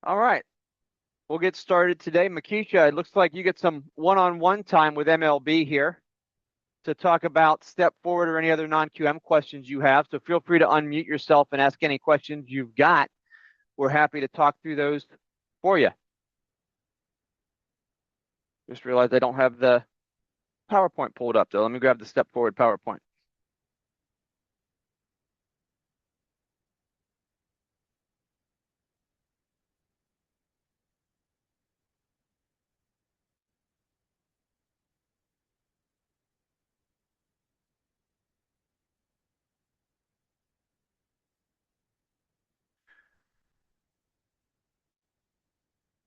All right, we'll get started today. Makisha, it looks like you get some one-on-one time with MLB here to talk about step forward or any other non-QM questions you have. So feel free to unmute yourself and ask any questions you've got. We're happy to talk through those for you. Just realized I don't have the PowerPoint pulled up though. Let me grab the step forward PowerPoint.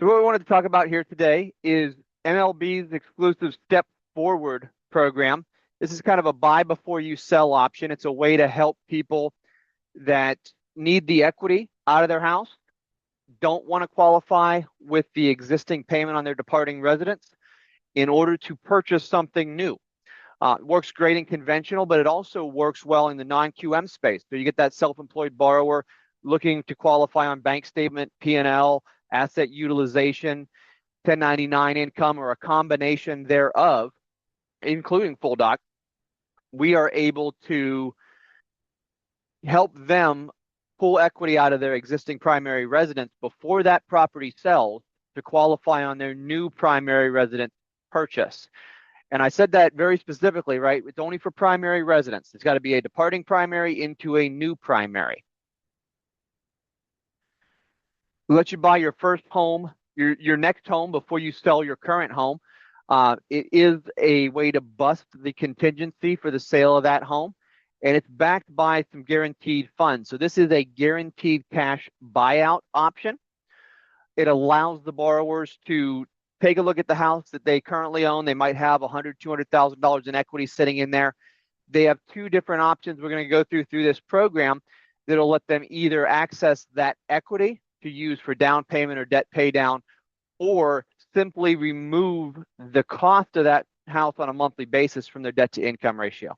So what we wanted to talk about here today is MLB's exclusive Step Forward program. This is kind of a buy before you sell option. It's a way to help people that need the equity out of their house, don't want to qualify with the existing payment on their departing residence in order to purchase something new. It works great in conventional, but it also works well in the non-QM space. So you get that self-employed borrower looking to qualify on bank statement, P&L, asset utilization, 1099 income, or a combination thereof, including full doc. We are able to help them pull equity out of their existing primary residence before that property sells to qualify on their new primary residence purchase. And I said that very specifically, right? It's only for primary residence. It's got to be a departing primary into a new primary. We'll let you buy your first home, your next home before you sell your current home. It is a way to bust the contingency for the sale of that home, and it's backed by some guaranteed funds. So this is a guaranteed cash buyout option. It allows the borrowers to take a look at the house that they currently own. They might have $100,000, $200,000 in equity sitting in there. They have two different options we're going to go through this program that'll let them either access that equity to use for down payment or debt pay down, or simply remove the cost of that house on a monthly basis from their debt to income ratio.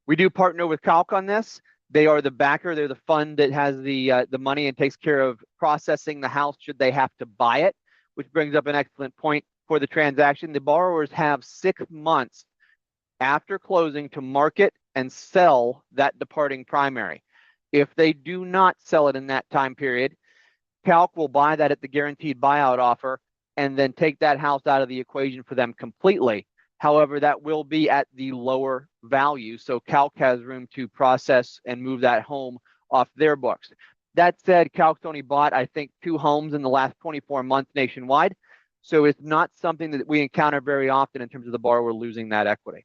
We do partner with Calc on this. They are the backer. They're the fund that has the money and takes care of processing the house should they have to buy it, which brings up an excellent point for the transaction. The borrowers have 6 months after closing to market and sell that departing primary. If they do not sell it in that time period, Calc will buy that at the guaranteed buyout offer and then take that house out of the equation for them completely. However, that will be at the lower value, so Calc has room to process and move that home off their books. That said, Calc's only bought, I think, 2 homes in the last 24 months nationwide, so it's not something that we encounter very often in terms of the borrower losing that equity.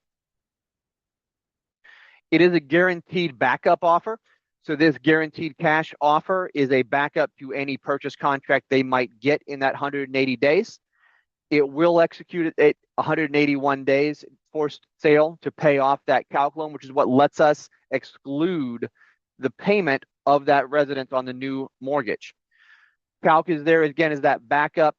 It is a guaranteed backup offer. So this guaranteed cash offer is a backup to any purchase contract they might get in that 180 days. It will execute at 181 days forced sale to pay off that Calc loan, which is what lets us exclude the payment of that residence on the new mortgage. Calc is there again as that backup.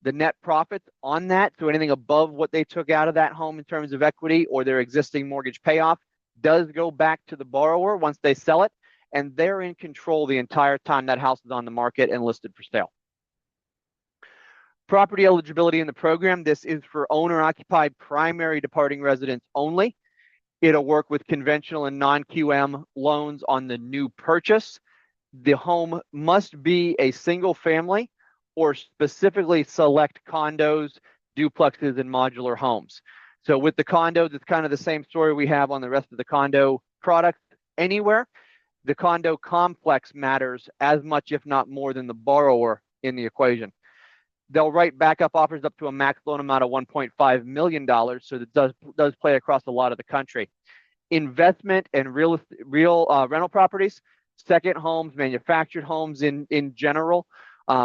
The net profits on that, so anything above what they took out of that home in terms of equity or their existing mortgage payoff, does go back to the borrower once they sell it, and they're in control the entire time that house is on the market and listed for sale. Property eligibility in the program, this is for owner-occupied primary departing residence only. It'll work with conventional and non-QM loans on the new purchase. The home must be a single family or specifically select condos, duplexes, and modular homes. So with the condos, it's kind of the same story we have on the rest of the condo products anywhere. The condo complex matters as much, if not more, than the borrower in the equation. They'll write backup offers up to a max loan amount of $1.5 million, so that does play across a lot of the country. Investment and real rental properties, second homes, manufactured homes in general,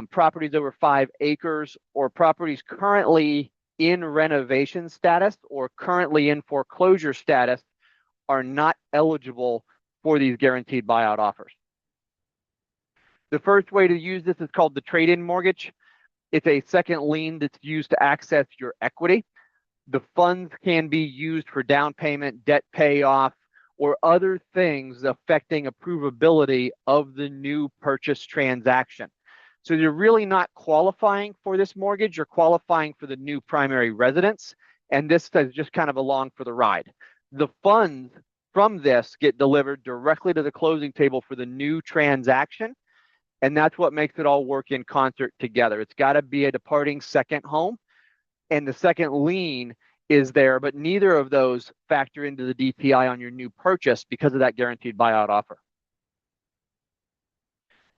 properties over 5 acres, or properties currently in renovation status or currently in foreclosure status are not eligible for these guaranteed buyout offers. The first way to use this is called the trade-in mortgage. It's a second lien that's used to access your equity. The funds can be used for down payment, debt payoff, or other things affecting approvability of the new purchase transaction. So you're really not qualifying for this mortgage, you're qualifying for the new primary residence, and this is just kind of along for the ride. The funds from this get delivered directly to the closing table for the new transaction, and that's what makes it all work in concert together. It's got to be a departing second home, and the second lien is there, but neither of those factor into the DTI on your new purchase because of that guaranteed buyout offer.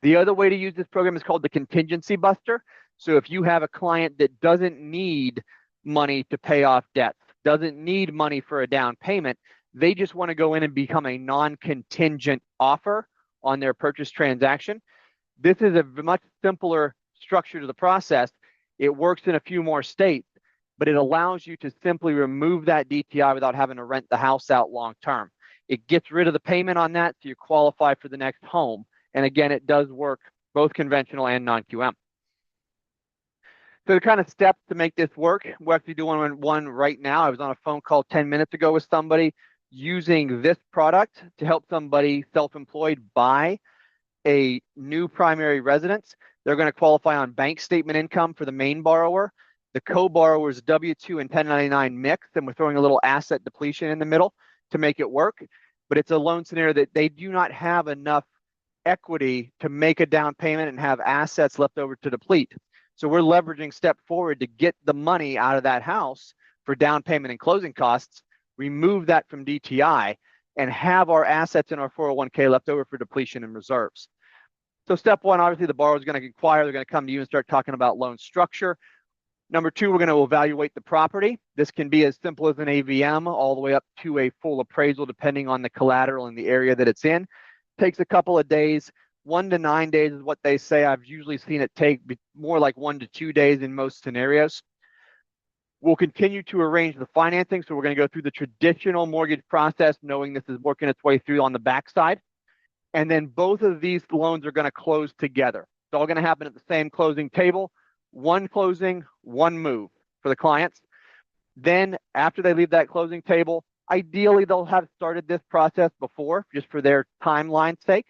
The other way to use this program is called the contingency buster. So if you have a client that doesn't need money to pay off debts, doesn't need money for a down payment, they just want to go in and become a non-contingent offer on their purchase transaction. This is a much simpler structure to the process. It works in a few more states, but it allows you to simply remove that DTI without having to rent the house out long term. It gets rid of the payment on that, so you qualify for the next home. And again, it does work both conventional and non-QM. So the kind of steps to make this work, we're actually doing one right now. I was on a phone call 10 minutes ago with somebody using this product to help somebody self-employed buy a new primary residence. They're going to qualify on bank statement income for the main borrower. The co-borrower's W-2 and 1099 mix, and we're throwing a little asset depletion in the middle to make it work. But it's a loan scenario that they do not have enough equity to make a down payment and have assets left over to deplete. So we're leveraging Step Forward to get the money out of that house for down payment and closing costs, remove that from DTI, and have our assets in our 401k left over for depletion and reserves. So step one, obviously the borrower is going to inquire. They're going to come to you and start talking about loan structure. Number two, we're going to evaluate the property. This can be as simple as an AVM all the way up to a full appraisal, depending on the collateral and the area that it's in. Takes a couple of days. 1 to 9 days is what they say. I've usually seen it take more like 1 to 2 days in most scenarios. We'll continue to arrange the financing. So we're going to go through the traditional mortgage process, knowing this is working its way through on the backside. And then both of these loans are going to close together. It's all going to happen at the same closing table. One closing, one move for the clients. Then after they leave that closing table, ideally they'll have started this process before, just for their timeline's sake.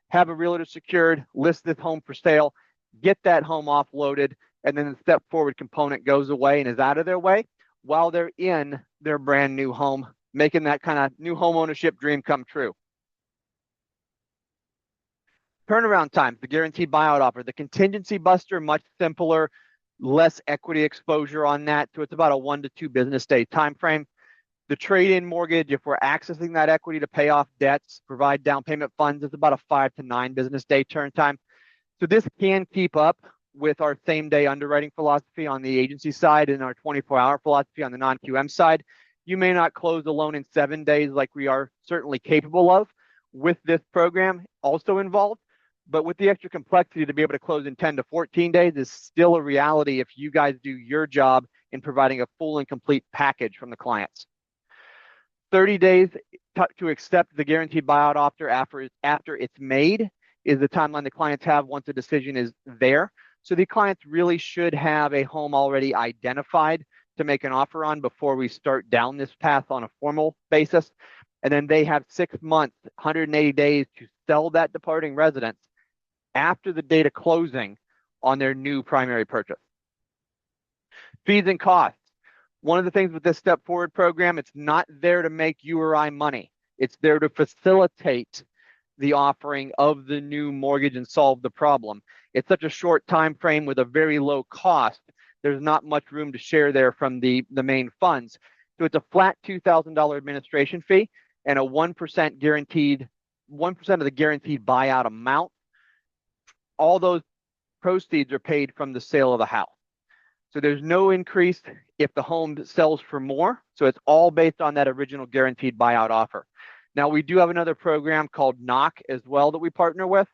Have a realtor secured, list this home for sale, get that home offloaded, and then the Step Forward component goes away and is out of their way while they're in their brand new home, making that kind of new home ownership dream come true. Turnaround time, the guaranteed buyout offer. The contingency buster, much simpler, less equity exposure on that. So it's about a 1 to 2 business day time frame. The trade-in mortgage, if we're accessing that equity to pay off debts, provide down payment funds, it's about a 5 to 9 business day turn time. So this can keep up with our same-day underwriting philosophy on the agency side and our 24-hour philosophy on the non-QM side. You may not close the loan in 7 days like we are certainly capable of with this program also involved, but with the extra complexity to be able to close in 10 to 14 days is still a reality if you guys do your job in providing a full and complete package from the clients. 30 days to accept the guaranteed buyout offer after it's made is the timeline the clients have once the decision is there. So the clients really should have a home already identified to make an offer on before we start down this path on a formal basis. And then they have 6 months, 180 days to sell that departing residence after the date of closing on their new primary purchase. Fees and costs. One of the things with this Step Forward program, it's not there to make you or I money. It's there to facilitate the offering of the new mortgage and solve the problem. It's such a short time frame with a very low cost. There's not much room to share there from the main funds. So it's a flat $2,000 administration fee and a 1% guaranteed, 1% of the guaranteed buyout amount. All those proceeds are paid from the sale of the house. So there's no increase if the home sells for more. So it's all based on that original guaranteed buyout offer. Now, we do have another program called NOC as well that we partner with.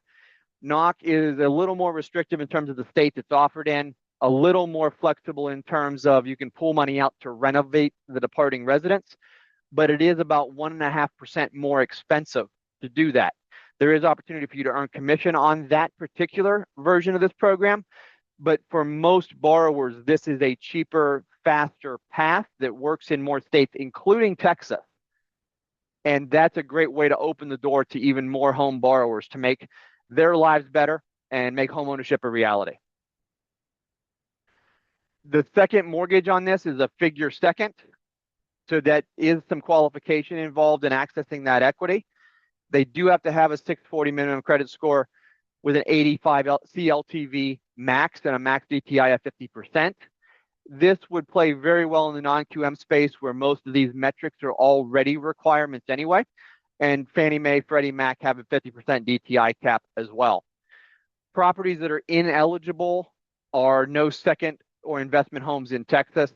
NOC is a little more restrictive in terms of the state it's offered in, a little more flexible in terms of you can pull money out to renovate the departing residence, but it is about 1.5% more expensive to do that. There is opportunity for you to earn commission on that particular version of this program, but for most borrowers, this is a cheaper, faster path that works in more states, including Texas. And that's a great way to open the door to even more home borrowers to make their lives better and make homeownership a reality. The second mortgage on this is a figure second. So that is some qualification involved in accessing that equity. They do have to have a 640 minimum credit score with an 85 CLTV max and a max DTI of 50%. This would play very well in the non-QM space where most of these metrics are already requirements anyway. And Fannie Mae, Freddie Mac have a 50% DTI cap as well. Properties that are ineligible are no second or investment homes in Texas.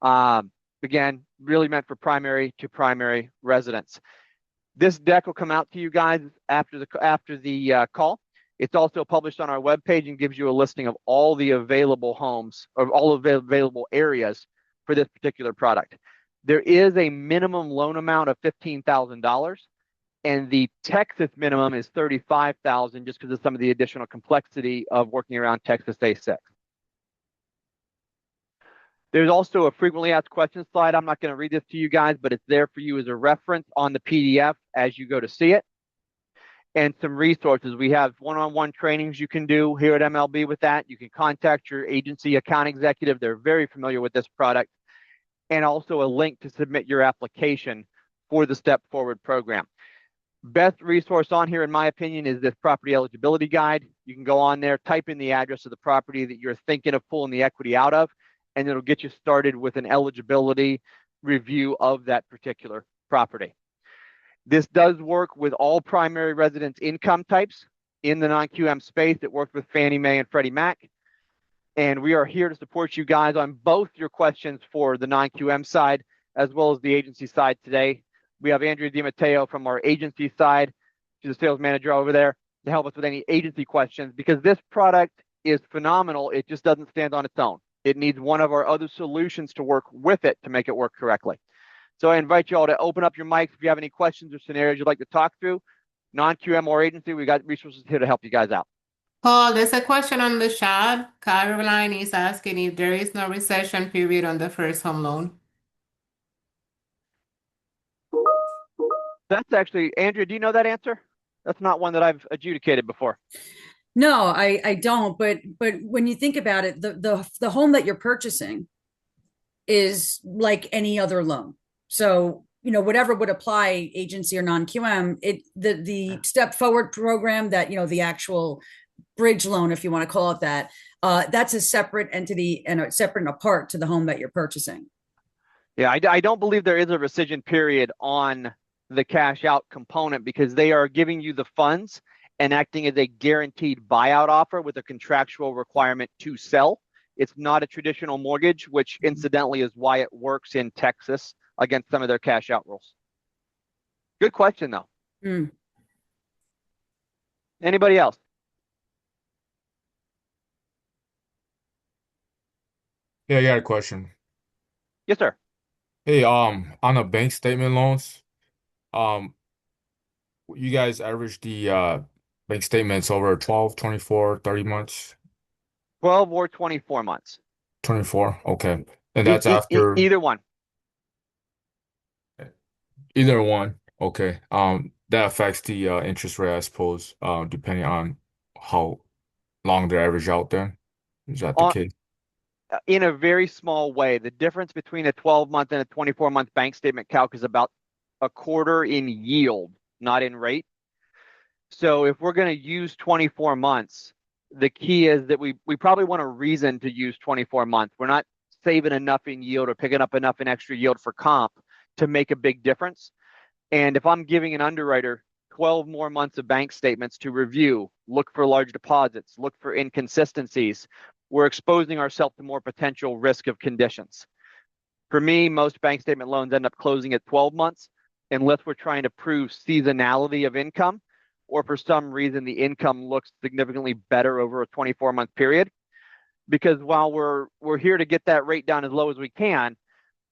Again, really meant for primary to primary residents. This deck will come out to you guys after the call. It's also published on our webpage and gives you a listing of all the available homes or all available areas for this particular product. There is a minimum loan amount of $15,000, and the Texas minimum is $35,000 just because of some of the additional complexity of working around Texas A6. There's also a frequently asked questions slide. I'm not going to read this to you guys, but it's there for you as a reference on the PDF as you go to see it. And some resources. We have one-on-one trainings you can do here at MLB with that. You can contact your agency account executive. They're very familiar with this product. And also a link to submit your application for the Step Forward program. Best resource on here, in my opinion, is this property eligibility guide. You can go on there, type in the address of the property that you're thinking of pulling the equity out of, and it'll get you started with an eligibility review of that particular property. This does work with all primary residence income types in the non-QM space. It works with Fannie Mae and Freddie Mac. And we are here to support you guys on both your questions for the non-QM side as well as the agency side today. We have Andrea DiMatteo from our agency side. She's a sales manager over there to help us with any agency questions because this product is phenomenal. It just doesn't stand on its own. It needs one of our other solutions to work with it to make it work correctly. So I invite you all to open up your mics if you have any questions or scenarios you'd like to talk through. Non-QM or agency, we got resources here to help you guys out. Paul, there's a question on the chat. Caroline is asking if there is no recession period on the first home loan. That's actually, Andrea, do you know that answer? That's not one that I've adjudicated before. No, I don't. But when you think about it, the home that you're purchasing is like any other loan. So, whatever would apply, agency or non-QM, the Step Forward program that, the actual bridge loan, if you want to call it that, that's a separate entity and a separate and apart to the home that you're purchasing. Yeah, I don't believe there is a rescission period on the cash out component because they are giving you the funds and acting as a guaranteed buyout offer with a contractual requirement to sell. It's not a traditional mortgage, which incidentally is why it works in Texas against some of their cash out rules. Good question, though. Anybody else? Yeah, I got a question. Yes, sir. Hey, on the bank statement loans, um, you guys average the bank statements over 12, 24, 30 months? 12 or 24 months. 24, okay. And that's after either one. Either one, okay. That affects the interest rate, I suppose, depending on how long they're average out there. Is that the case? In a very small way. The difference between a 12-month and a 24-month bank statement calc is about a quarter in yield, not in rate. So if we're going to use 24 months, the key is that we probably want a reason to use 24 months. We're not saving enough in yield or picking up enough in extra yield for comp to make a big difference. And if I'm giving an underwriter 12 more months of bank statements to review, look for large deposits, look for inconsistencies, we're exposing ourselves to more potential risk of conditions. For me, most bank statement loans end up closing at 12 months unless we're trying to prove seasonality of income or for some reason the income looks significantly better over a 24-month period. Because while we're here to get that rate down as low as we can,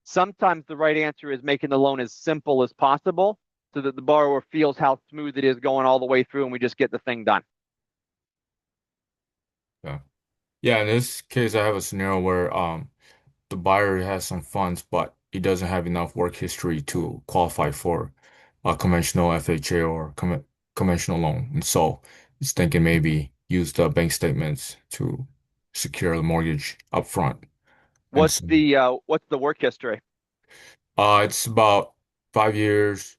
sometimes the right answer is making the loan as simple as possible so that the borrower feels how smooth it is going all the way through and we just get the thing done. Yeah. Yeah, in this case, I have a scenario where the buyer has some funds, but he doesn't have enough work history to qualify for a conventional FHA or conventional loan. And so he's thinking maybe use the bank statements to secure the mortgage upfront. And so what's the work history? it's about 5 years,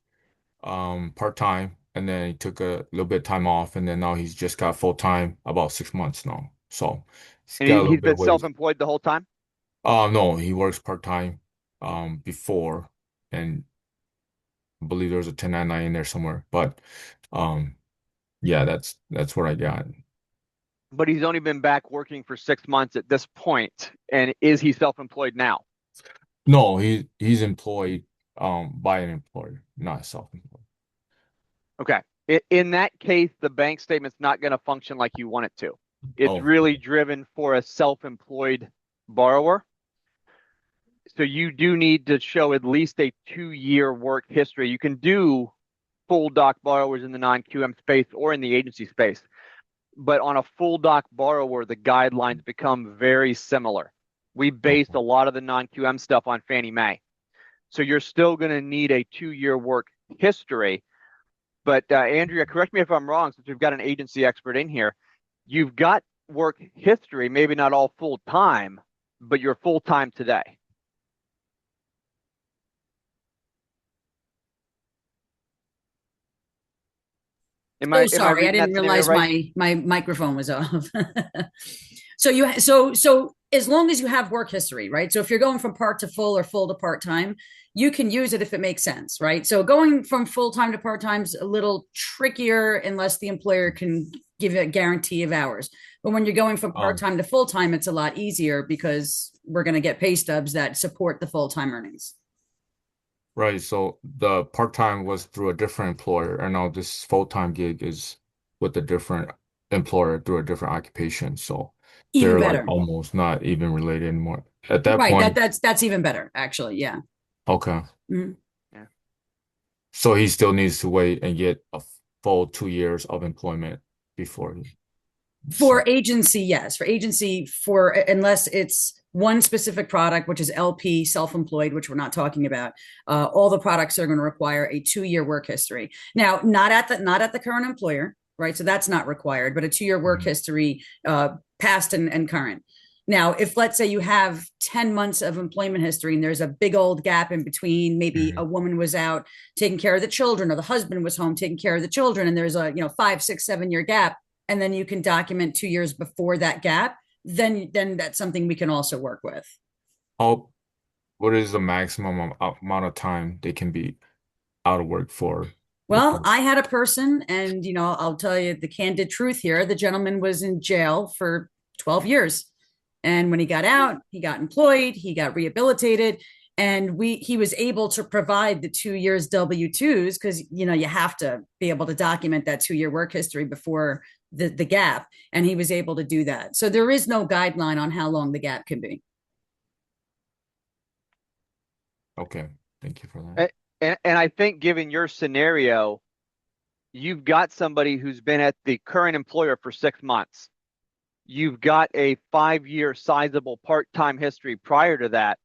part-time, and then he took a little bit of time off, and then now he's just got full-time about 6 months now. So he's And got a little he's bit been of ways. self-employed the whole time? No, he works part-time before, and I believe there's a 1099 in there somewhere. But um yeah, that's what I got. But he's only been back working for 6 months at this point. And is he self-employed now? No, he's employed by an employer, not self-employed. Okay. In that case, the bank statement's not going to function like you want it to. It's Oh, really driven for a self-employed borrower. So you do need to show at least a 2-year work history. You can do full doc borrowers in the non-QM space or in the agency space. But on a full doc borrower, the guidelines become very similar. We based okay. a lot of the non-QM stuff on Fannie Mae. So you're still going to need a 2-year work history. But Andrea, correct me if I'm wrong, since we've got an agency expert in here. You've got work history, maybe not all full time, but you're full time today. Oh, Am I sorry, I reading that didn't scenario realize right? my microphone was off. So as long as you have work history, right? So if you're going from part to full or full to part time, you can use it if it makes sense, right? So going from full time to part time is a little trickier unless the employer can give you a guarantee of hours. But when you're going from part Um, time to full time, it's a lot easier because we're going to get pay stubs that support the full time earnings. right. So the part-time was through a different employer, and now this full-time gig is with a different employer through a different occupation. So Even they're like better. almost not even related anymore. At that Right. point, That's even better, actually. Yeah. okay. Mhm. Yeah. So he still needs to wait and get a full 2 years of employment before he For so agency, yes. For agency, for unless it's one specific product, which is LP, self-employed, which we're not talking about, all the products are going to require a 2-year work history. Now, not at the current employer, right? So that's not required, but a 2-year work Mhm. history, past and current. Now, if let's say you have 10 months of employment history and there's a big old gap in between, maybe a Mhm. woman was out taking care of the children or the husband was home taking care of the children, and there's a 5, 6, 7 year gap, and then you can document 2 years before that gap, then that's something we can also work with. How what is the maximum amount of time they can be out of work for with Well, the I had a person, and I'll tell you the candid truth here. The gentleman was in jail for 12 years. And when he got out, he got employed, he got rehabilitated, and he was able to provide the 2 years W-2s because you have to be able to document that 2-year work history before the gap. And he was able to do that. So there is no guideline on how long the gap can be. Okay, thank you for that. And I think given your scenario, you've got somebody who's been at the current employer for 6 months. You've got a 5-year sizable part-time history prior to that.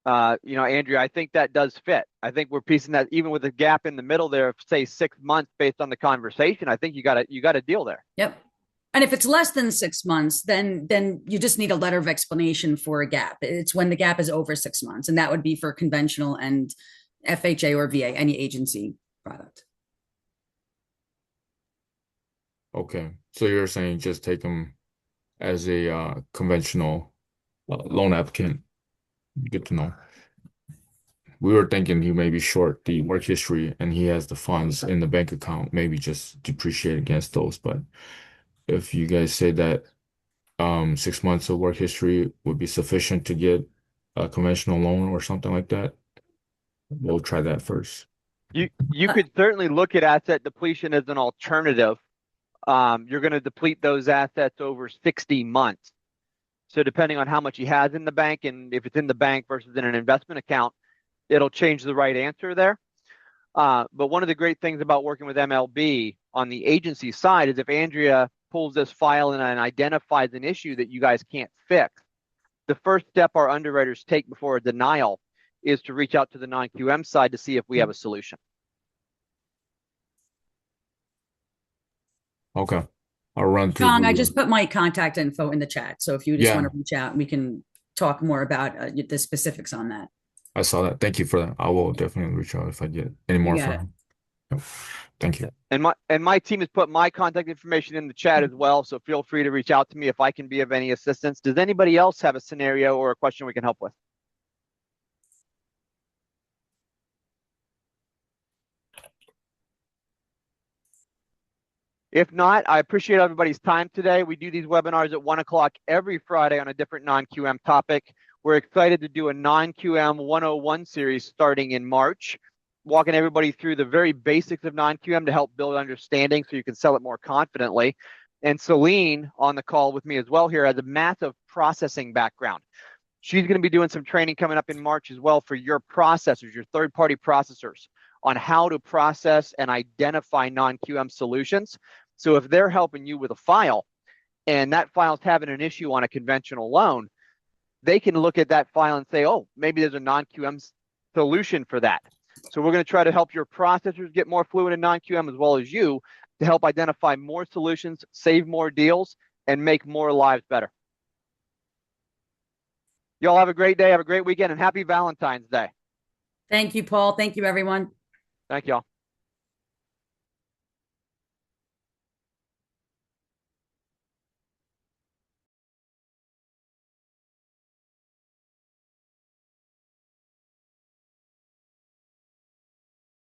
Andrea, I think that does fit. I think we're piecing that even with a gap in the middle there of say 6 months based on the conversation. I think you got a deal there. Yep. And if it's less than 6 months, then you just need a letter of explanation for a gap. It's when the gap is over 6 months, and that would be for conventional and FHA or VA, any agency product. Okay, so you're saying just take him as a conventional loan applicant. Good to know. We were thinking he may be short the work history and he has the funds in the bank account, maybe just depreciate against those. But if you guys say that 6 months of work history would be sufficient to get a conventional loan or something like that, we'll try that first. You could certainly look at asset depletion as an alternative. You're going to deplete those assets over 60 months. So depending on how much he has in the bank and if it's in the bank versus in an investment account, it'll change the right answer there. But one of the great things about working with MLB on the agency side is if Andrea pulls this file and identifies an issue that you guys can't fix, the first step our underwriters take before a denial is to reach out to the non-QM side to see if we have a solution. Okay. I'll run through John, I the, just put my contact info in the chat. So if you just yeah, want to reach out, we can talk more about the specifics on that. I saw that. Thank you for that. I will definitely reach out if I get any You more got from it. him. Yep. Thank you. And my team has put my contact information in the chat as well, so feel free to reach out to me if I can be of any assistance. Does anybody else have a scenario or a question we can help with? If not, I appreciate everybody's time today. We do these webinars at 1 o'clock every Friday on a different non-QM topic. We're excited to do a non-QM 101 series starting in March, walking everybody through the very basics of non-QM to help build understanding so you can sell it more confidently. And Celine on the call with me as well here has a massive processing background. She's going to be doing some training coming up in March as well for your processors, your third-party processors, on how to process and identify non-QM solutions. So if they're helping you with a file and that file's having an issue on a conventional loan, they can look at that file and say, oh, maybe there's a non-QM solution for that. So we're going to try to help your processors get more fluent in non-QM as well as you to help identify more solutions, save more deals, and make more lives better. Y'all have a great day, have a great weekend, and happy Valentine's Day. Thank you, Paul. Thank you, everyone. Thank y'all.